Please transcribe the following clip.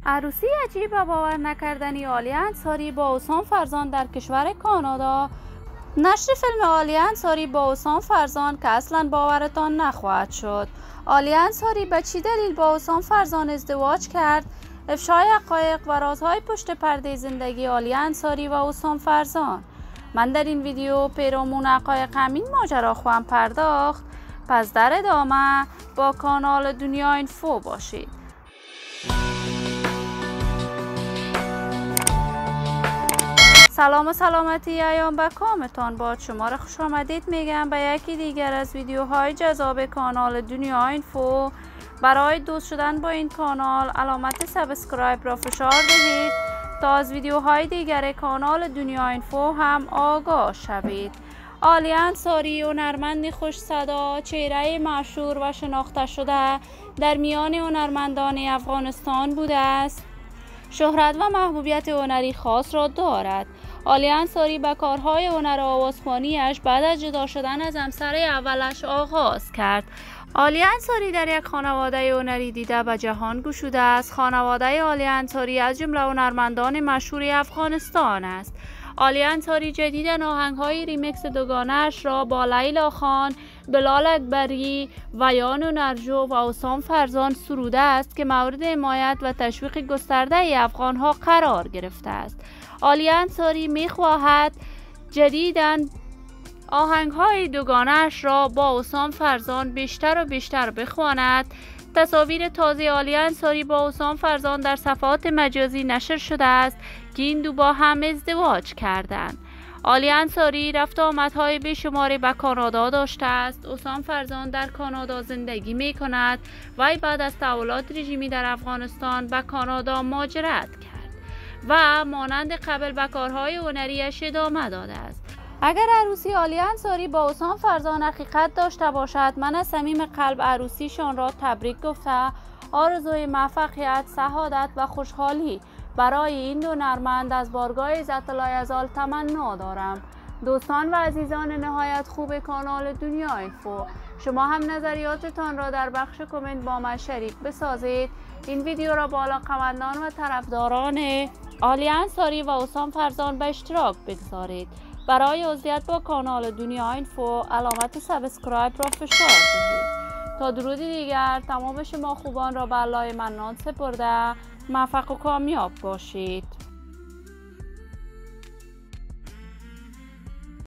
عروسی عجیب و باور نکردنی عالیه انصاری با حسام فرزان در کشور کانادا. نشر فیلم عالیه انصاری با حسام فرزان که اصلا باورتان نخواهد شد. عالیه انصاری به چی دلیل با حسام فرزان ازدواج کرد؟ افشای حقایق و رازهای پشت پرده زندگی عالیه انصاری و حسام فرزان. من در این ویدیو پیرامون حقایق همین ماجرا خواهم پرداخت. پس در ادامه با کانال دنیا اینفو باشید. سلام و سلامتی ایام به کامتان باد. شما را خوش آمدید میگم به یکی دیگر از ویدیوهای جذاب کانال دنیا اینفو. برای دوست شدن با این کانال علامت سابسکرایب را فشار دهید تا از ویدیوهای دیگر کانال دنیا اینفو هم آگاه شوید. عالیه انصاری هنرمند خوش صدا، چهره مشهور و شناخته شده در میان هنرمندان افغانستان بوده است. شهرت و محبوبیت هنری خاص را دارد. عالیه انصاری به کارهای هنر آوازخوانیش بعد از جدا شدن از همسر اولش آغاز کرد. عالیه انصاری در یک خانواده هنری دیده به جهان گشوده است. خانواده عالیه انصاری از جمله هنرمندان مشهور افغانستان است. عالیه انصاری جدیداً آهنگ‌های ریمیکس دوگانه‌اش را با لیلا خان، بلال اکبری و یانو نرجو و حسام فرزان سروده است که مورد حمایت و تشویق گسترده افغان‌ها قرار گرفته است. عالیه انصاری می‌خواهد جدیداً آهنگ‌های دوگانه‌اش را با حسام فرزان بیشتر و بیشتر بخواند. تصاویر تازه عالیه انصاری با حسام فرزان در صفحات مجازی نشر شده است که این دو با هم ازدواج کردند. عالیه انصاری رفت آمدهای بیشماری به کانادا داشته است. حسام فرزان در کانادا زندگی می کند و بعد از تحولات رژیمی در افغانستان به کانادا مهاجرت کرد و مانند قبل به کارهای هنریش ادامه داده است. اگر عروسی عالیه انصاری با حسام فرزان حقیقت داشته باشد، من از صمیم قلب عروسیشان را تبریک گفته آرزوی موفقیت، سعادت و خوشحالی برای این دو هنرمند از بارگاه عزت الله تمنا دارم. دوستان و عزیزان نهایت خوب کانال دنیا اینفو، شما هم نظریاتتان را در بخش کامنت با من شریک بسازید. این ویدیو را با علاقه‌مندان و طرفداران عالیه انصاری و حسام فرزان به اشتراک بگذارید. برای عضویت با کانال دنیا اینفو علامت سابسکرایب را فشار دهید. تا درودی دیگر تمام شما خوبان را به الله منان سپرده موفق و کامیاب باشید.